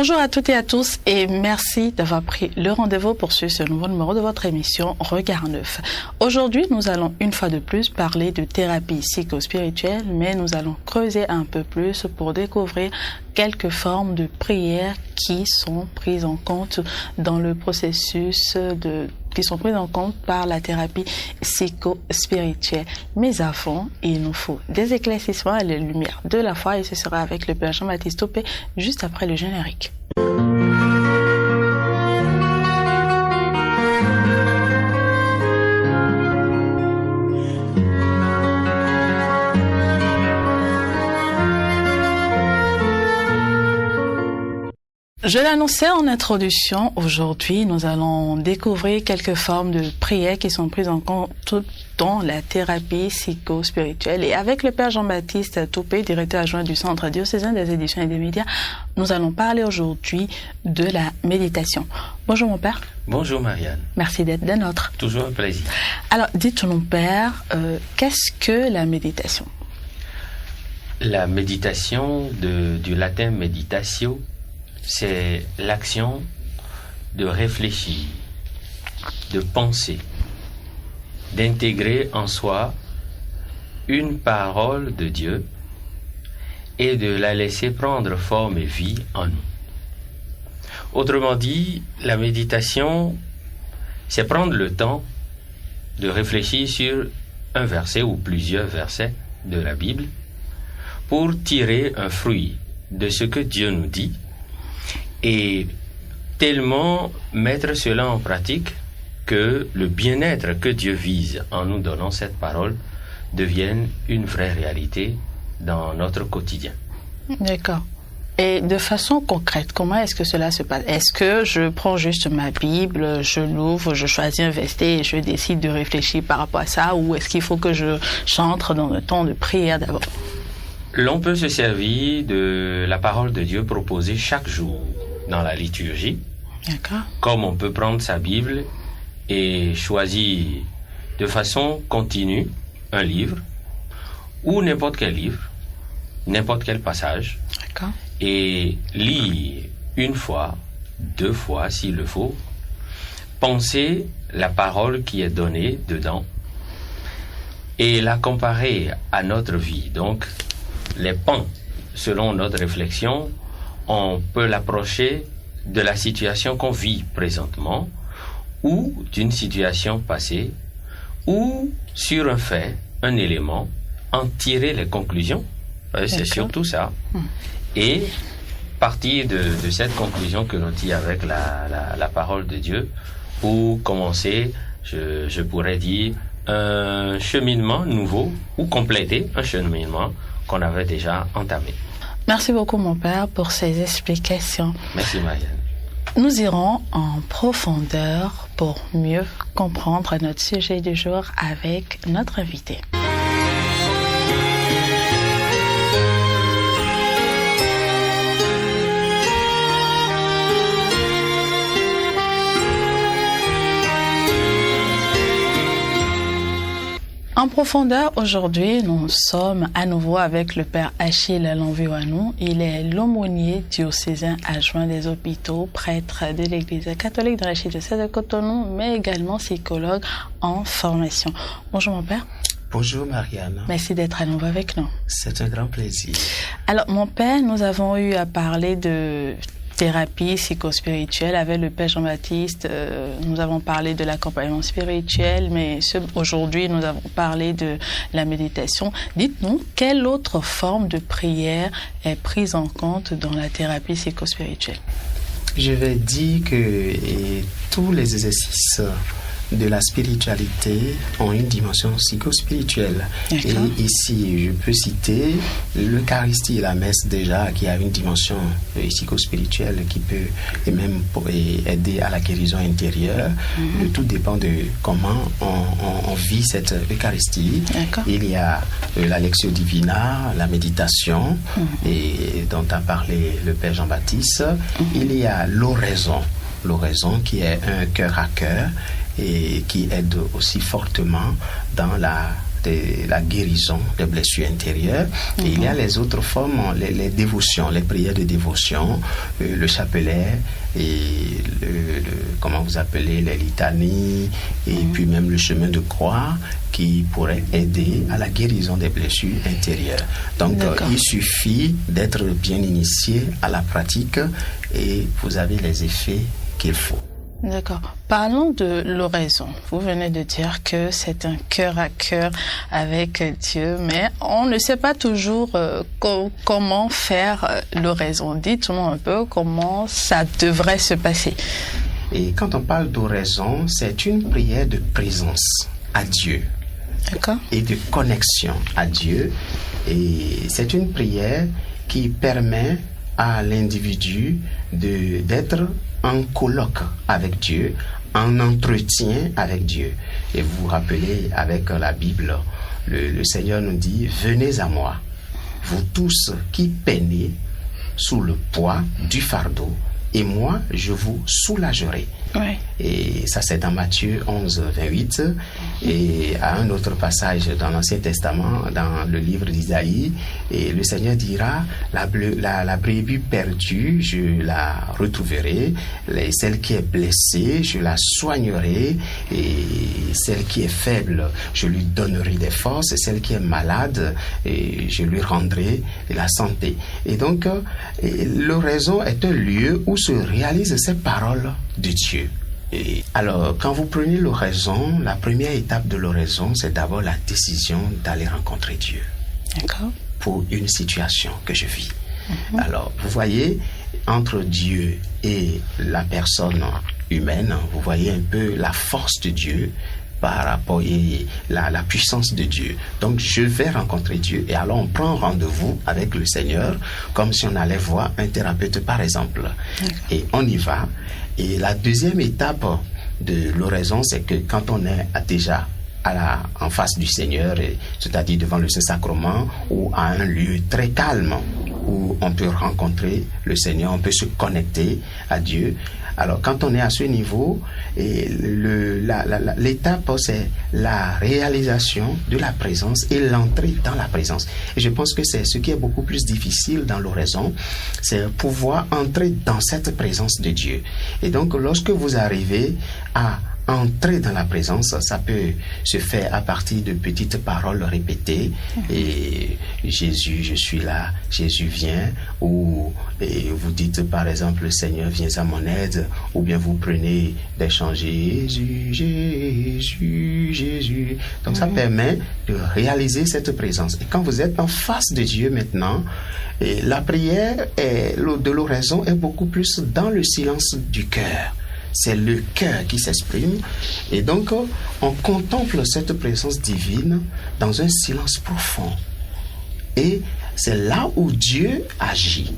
Bonjour à toutes et à tous et merci d'avoir pris le rendez-vous pour suivre ce nouveau numéro de votre émission Regard Neuf. Aujourd'hui, nous allons une fois de plus parler de thérapie psychospirituelle, mais nous allons creuser un peu plus pour découvrir quelques formes de prières qui sont prises en compte dans le processus qui sont prises en compte par la thérapie psychospirituelle. Mais avant, il nous faut des éclaircissements à la lumière de la foi et ce sera avec le Père Jean-Baptiste Topé juste après le générique. Je l'annonçais en introduction, aujourd'hui nous allons découvrir quelques formes de prières qui sont prises en compte dans la thérapie psychospirituelle. Et avec le Père Jean-Baptiste Topé, directeur adjoint du Centre diocésain des éditions et des médias, nous allons parler aujourd'hui de la méditation. Bonjour mon Père. Bonjour Marianne. Merci d'être des nôtres. Toujours un plaisir. Alors dites-nous Père, qu'est-ce que la méditation? La méditation du latin meditatio, c'est l'action de réfléchir, de penser, d'intégrer en soi une parole de Dieu et de la laisser prendre forme et vie en nous. Autrement dit, la méditation, c'est prendre le temps de réfléchir sur un verset ou plusieurs versets de la Bible pour tirer un fruit de ce que Dieu nous dit et tellement mettre cela en pratique que le bien-être que Dieu vise en nous donnant cette parole devienne une vraie réalité dans notre quotidien. D'accord. Et de façon concrète, comment est-ce que cela se passe? Est-ce que je prends juste ma Bible, je l'ouvre, je choisis un verset et je décide de réfléchir par rapport à ça, ou est-ce qu'il faut que j'entre dans le temps de prière d'abord? L'on peut se servir de la parole de Dieu proposée chaque jour dans la liturgie. D'accord. Comme on peut prendre sa Bible et choisir de façon continue un livre ou n'importe quel livre, n'importe quel passage. D'accord. Et lire une fois, deux fois s'il le faut, penser la parole qui est donnée dedans et la comparer à notre vie. Donc, les pans, selon notre réflexion, on peut l'approcher de la situation qu'on vit présentement ou d'une situation passée ou sur un fait, un élément, en tirer les conclusions. C'est surtout ça. Et partir de cette conclusion que l'on tire avec la parole de Dieu pour commencer, je pourrais dire, un cheminement nouveau ou compléter un cheminement qu'on avait déjà entamé. Merci beaucoup mon Père pour ces explications. Merci Marianne. Nous irons en profondeur pour mieux comprendre notre sujet du jour avec notre invité. En profondeur, aujourd'hui, nous sommes à nouveau avec le Père Achille Lanviwanou. Il est l'aumônier diocésain adjoint des hôpitaux, prêtre de l'Église catholique de l'archidiocèse de Cotonou, mais également psychologue en formation. Bonjour mon Père. Bonjour Marianne. Merci d'être à nouveau avec nous. C'est un grand plaisir. Alors mon Père, nous avons eu à parler de thérapie psychospirituelle avec le Père Jean-Baptiste. Nous avons parlé de l'accompagnement spirituel, mais aujourd'hui, nous avons parlé de la méditation. Dites-nous, quelle autre forme de prière est prise en compte dans la thérapie psychospirituelle? Je vais dire que tous les exercices de la spiritualité ont une dimension psychospirituelle. Et ici, je peux citer l'Eucharistie et la messe déjà, qui a une dimension psychospirituelle qui peut et même aider à la guérison intérieure. Le tout dépend de comment on vit cette Eucharistie. Il y a la Lectio Divina, la méditation, et dont a parlé le Père Jean-Baptiste. Il y a l'oraison qui est un cœur à cœur et qui aide aussi fortement dans la de la guérison des blessures intérieures. Et il y a les autres formes, les dévotions, les prières de dévotion, le chapelet et comment vous appelez, les litanies, et puis même le chemin de croix qui pourrait aider à la guérison des blessures intérieures. Donc il suffit d'être bien initié à la pratique et vous avez les effets qu'il faut. D'accord. Parlons de l'oraison. Vous venez de dire que c'est un cœur à cœur avec Dieu, mais on ne sait pas toujours comment faire l'oraison. Dites-nous un peu comment ça devrait se passer. Et quand on parle d'oraison, c'est une prière de présence à Dieu. D'accord. Et de connexion à Dieu. Et c'est une prière qui permet à l'individu d'être en colloque avec Dieu, en entretien avec Dieu. Et vous vous rappelez, avec la Bible, le Seigneur nous dit « Venez à moi, vous tous qui peinez sous le poids du fardeau, et moi je vous soulagerai. » Oui. Et ça, c'est dans Matthieu 11, 28. Et à un autre passage dans l'Ancien Testament, dans le livre d'Isaïe, et le Seigneur dira, la brebis perdue, je la retrouverai, celle qui est blessée, je la soignerai, et celle qui est faible, je lui donnerai des forces, et celle qui est malade, et je lui rendrai la santé. Et donc, l'oraison est un lieu où se réalisent ces paroles de Dieu. Et alors, quand vous prenez l'oraison, la première étape de l'oraison, c'est d'abord la décision d'aller rencontrer Dieu. D'accord. Pour une situation que je vis. Alors, vous voyez, entre Dieu et la personne humaine, vous voyez un peu la force de Dieu par rapport à la puissance de Dieu. Donc, je vais rencontrer Dieu et alors on prend rendez-vous avec le Seigneur comme si on allait voir un thérapeute, par exemple. Et on y va. Et la deuxième étape de l'oraison, c'est que quand on est déjà en face du Seigneur, c'est-à-dire devant le Saint-Sacrement ou à un lieu très calme où on peut rencontrer le Seigneur, on peut se connecter à Dieu. Alors, quand on est à ce niveau, l'étape, c'est la réalisation de la présence et l'entrée dans la présence. Et je pense que c'est ce qui est beaucoup plus difficile dans l'oraison, c'est pouvoir entrer dans cette présence de Dieu. Et donc, lorsque vous arrivez à entrer dans la présence, ça peut se faire à partir de petites paroles répétées. Et Jésus, je suis là, Jésus vient, ou et vous dites par exemple, Seigneur, viens à mon aide, ou bien vous prenez des chants Jésus, Jésus, Jésus. Donc ça permet de réaliser cette présence. Et quand vous êtes en face de Dieu maintenant, et la prière de l'oraison est beaucoup plus dans le silence du cœur. C'est le cœur qui s'exprime. Et donc, on contemple cette présence divine dans un silence profond. Et c'est là où Dieu agit.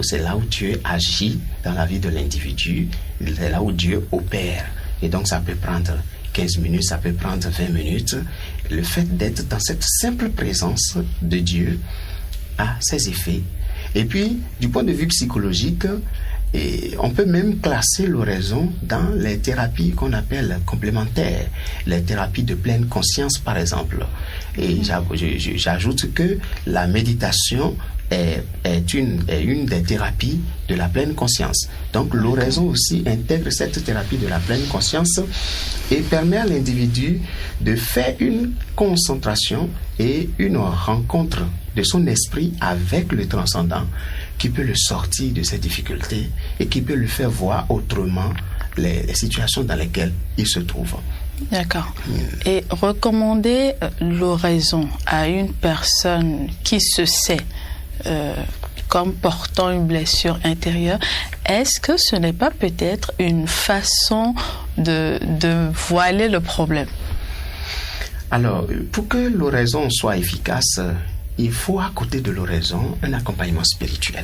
C'est là où Dieu agit dans la vie de l'individu. C'est là où Dieu opère. Et donc, ça peut prendre 15 minutes, ça peut prendre 20 minutes. Le fait d'être dans cette simple présence de Dieu a ses effets. Et puis, du point de vue psychologique, et on peut même classer l'oraison dans les thérapies qu'on appelle complémentaires, les thérapies de pleine conscience par exemple. Et j'ajoute que la méditation est une des thérapies de la pleine conscience. Donc l'oraison aussi intègre cette thérapie de la pleine conscience et permet à l'individu de faire une concentration et une rencontre de son esprit avec le transcendant qui peut le sortir de ses difficultés et qui peut le faire voir autrement les situations dans lesquelles il se trouve. D'accord. Et recommander l'oraison à une personne qui se sait comme portant une blessure intérieure, est-ce que ce n'est pas peut-être une façon de voiler le problème? Alors, pour que l'oraison soit efficace, il faut à côté de l'oraison un accompagnement spirituel.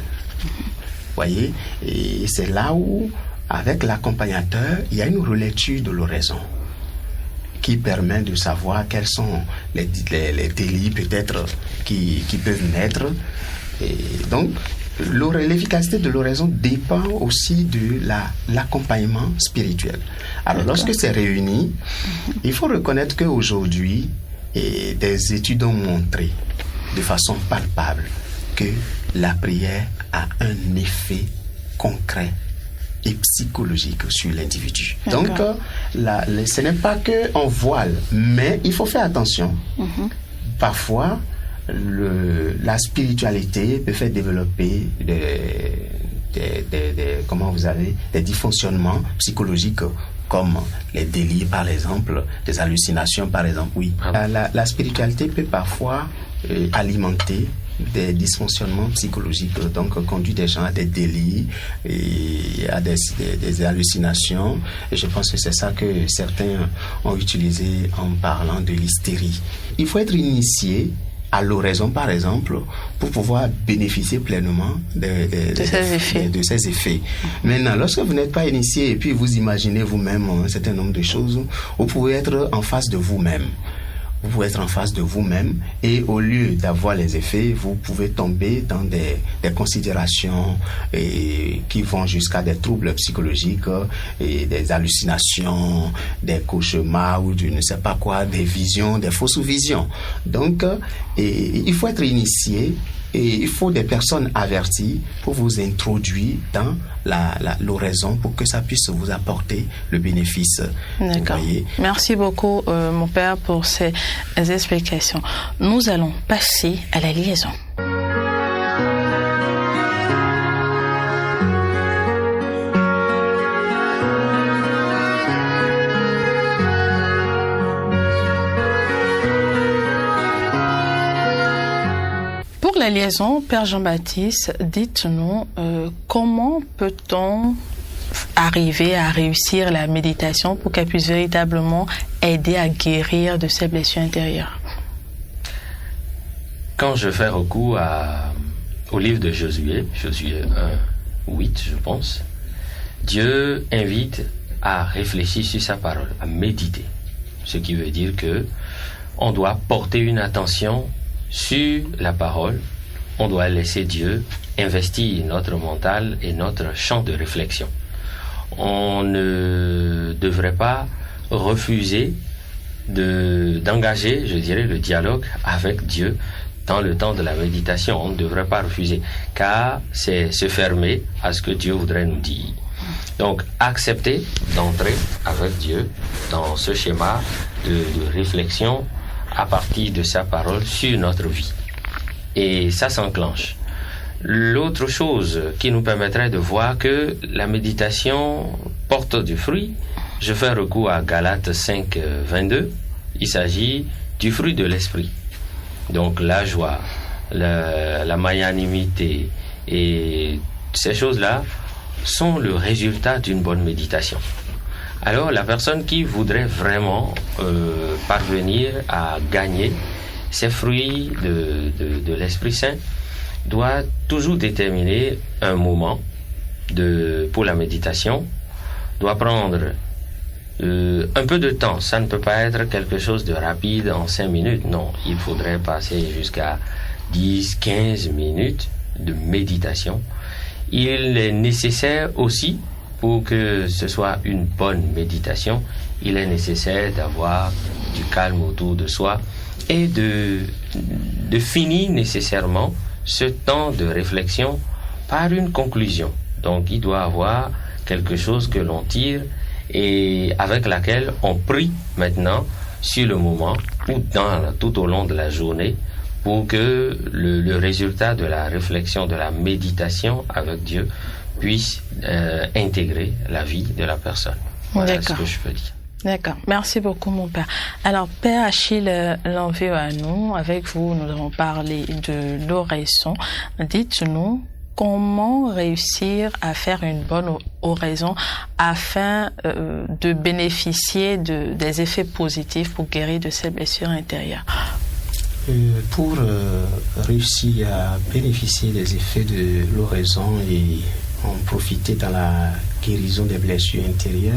Voyez, et c'est là où, avec l'accompagnateur, il y a une relecture de l'oraison qui permet de savoir quels sont les délits peut-être qui peuvent naître. Et donc, l'efficacité de l'oraison dépend aussi de l'accompagnement spirituel. Alors, lorsque c'est réuni, il faut reconnaître qu'aujourd'hui, et des études ont montré de façon palpable que la prière a un effet concret et psychologique sur l'individu. Donc, ce n'est pas qu'on voile, mais il faut faire attention. Parfois, la spiritualité peut faire développer des dysfonctionnements psychologiques comme les délires, par exemple, des hallucinations, par exemple. Oui. La spiritualité peut parfois alimenter des dysfonctionnements psychologiques, donc conduit des gens à des délits et à des hallucinations. Et je pense que c'est ça que certains ont utilisé en parlant de l'hystérie. Il faut être initié à l'oraison, par exemple, pour pouvoir bénéficier pleinement de ces effets. Maintenant, lorsque vous n'êtes pas initié et puis vous imaginez vous-même un certain nombre de choses, vous pouvez être en face de vous-même. Vous pouvez être en face de vous-même et au lieu d'avoir les effets, vous pouvez tomber dans des considérations qui vont jusqu'à des troubles psychologiques et des hallucinations, des cauchemars ou je ne sais pas quoi, des visions, des fausses visions. Donc, il faut être initié et il faut des personnes averties pour vous introduire dans l'oraison pour que ça puisse vous apporter le bénéfice. D'accord. Merci beaucoup, mon père, pour ces explications. Nous allons passer à la liaison. Pour la liaison, Père Jean-Baptiste, dites-nous comment peut-on arriver à réussir la méditation pour qu'elle puisse véritablement aider à guérir de ses blessures intérieures? Quand je fais recours au livre de Josué 1:8, je pense, Dieu invite à réfléchir sur sa parole, à méditer. Ce qui veut dire que on doit porter une attention sur la parole, on doit laisser Dieu investir notre mental et notre champ de réflexion. On ne devrait pas refuser d'engager, je dirais, le dialogue avec Dieu dans le temps de la méditation. On ne devrait pas refuser, car c'est se fermer à ce que Dieu voudrait nous dire. Donc, accepter d'entrer avec Dieu dans ce schéma de réflexion à partir de sa parole sur notre vie. Et ça s'enclenche. L'autre chose qui nous permettrait de voir que la méditation porte du fruit, je fais recours à Galates 5:22. Il s'agit du fruit de l'esprit. Donc la joie, la magnanimité et ces choses-là sont le résultat d'une bonne méditation. Alors la personne qui voudrait vraiment parvenir à gagner ces fruits de l'Esprit Saint doit toujours déterminer un moment pour la méditation, doit prendre un peu de temps. Ça ne peut pas être quelque chose de rapide en 5 minutes, non, il faudrait passer jusqu'à 10-15 minutes de méditation. Il est nécessaire aussi, pour que ce soit une bonne méditation, il est nécessaire d'avoir du calme autour de soi et de finir nécessairement ce temps de réflexion par une conclusion. Donc il doit avoir quelque chose que l'on tire et avec laquelle on prie maintenant sur le moment ou tout au long de la journée pour que le résultat de la réflexion, de la méditation avec Dieu puisse intégrer la vie de la personne. Voilà ce que je peux dire. D'accord. Merci beaucoup, mon père. Alors, Père Achille Lanvieux-Anou, avec vous, nous avons parlé de l'oraison. Dites-nous comment réussir à faire une bonne oraison afin de bénéficier des effets positifs pour guérir de ces blessures intérieures. Pour réussir à bénéficier des effets de l'oraison et en profiter dans la guérison des blessures intérieures,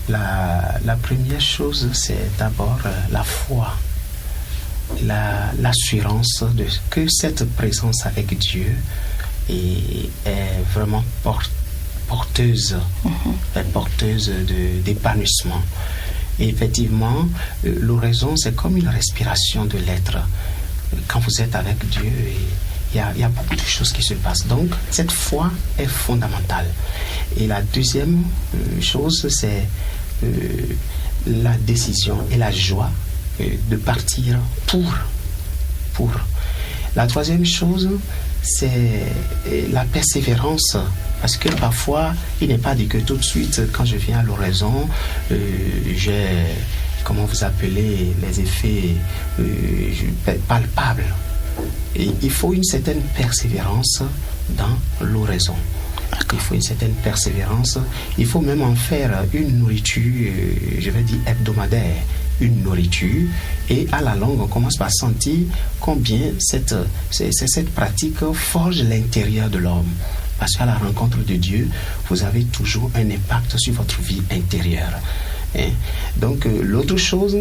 la première chose, c'est d'abord la foi, l'assurance de que cette présence avec Dieu est vraiment porteuse d'épanouissement. Et effectivement, l'oraison, c'est comme une respiration de l'être. Quand vous êtes avec Dieu, il y a beaucoup de choses qui se passent. Donc, cette foi est fondamentale. Et la deuxième chose, c'est la décision et la joie de partir pour. La troisième chose, c'est la persévérance. Parce que parfois, il n'est pas dit que tout de suite, quand je viens à l'oraison, j'ai, comment vous appelez, les effets palpables. Et il faut une certaine persévérance dans l'oraison. Il faut une certaine persévérance. Il faut même en faire une nourriture, je vais dire hebdomadaire, une nourriture. Et à la longue, on commence par sentir combien cette pratique forge l'intérieur de l'homme. Parce qu'à la rencontre de Dieu, vous avez toujours un impact sur votre vie intérieure. Donc, l'autre chose,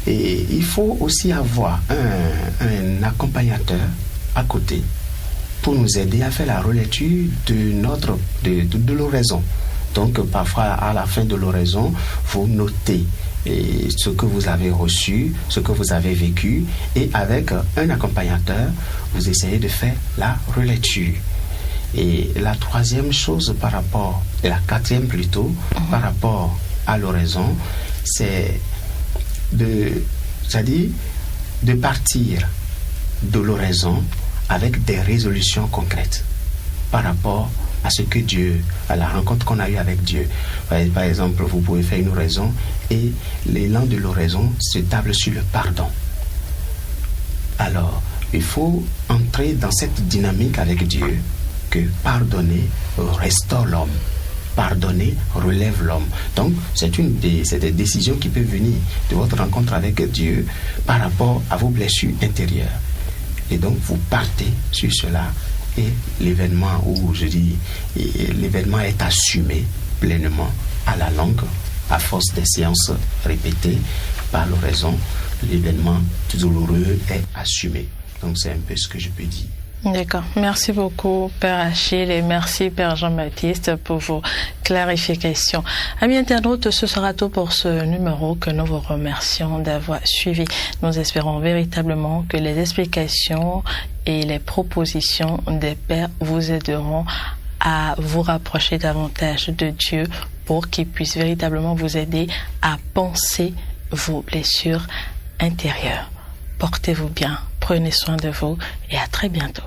il faut aussi avoir un accompagnateur à côté pour nous aider à faire la relecture de l'oraison. Donc, parfois, à la fin de l'oraison, vous notez ce que vous avez reçu, ce que vous avez vécu, et avec un accompagnateur, vous essayez de faire la relecture. Et la troisième chose la quatrième plutôt, par rapport à l'oraison, c'est de partir de l'oraison avec des résolutions concrètes par rapport à ce que Dieu, à la rencontre qu'on a eue avec Dieu. Par exemple, vous pouvez faire une oraison et l'élan de l'oraison se table sur le pardon. Alors, il faut entrer dans cette dynamique avec Dieu, que pardonner restaure l'homme. Pardonner relève l'homme. Donc, c'est des décisions qui peuvent venir de votre rencontre avec Dieu par rapport à vos blessures intérieures. Et donc, vous partez sur cela et l'événement, l'événement est assumé pleinement à la longue, à force des séances répétées par l'oraison. L'événement douloureux est assumé. Donc, c'est un peu ce que je peux dire. D'accord. Merci beaucoup, Père Achille, et merci, Père Jean-Baptiste, pour vos clarifications. Amis internautes, ce sera tout pour ce numéro que nous vous remercions d'avoir suivi. Nous espérons véritablement que les explications et les propositions des pères vous aideront à vous rapprocher davantage de Dieu pour qu'il puisse véritablement vous aider à penser vos blessures intérieures. Portez-vous bien, prenez soin de vous et à très bientôt.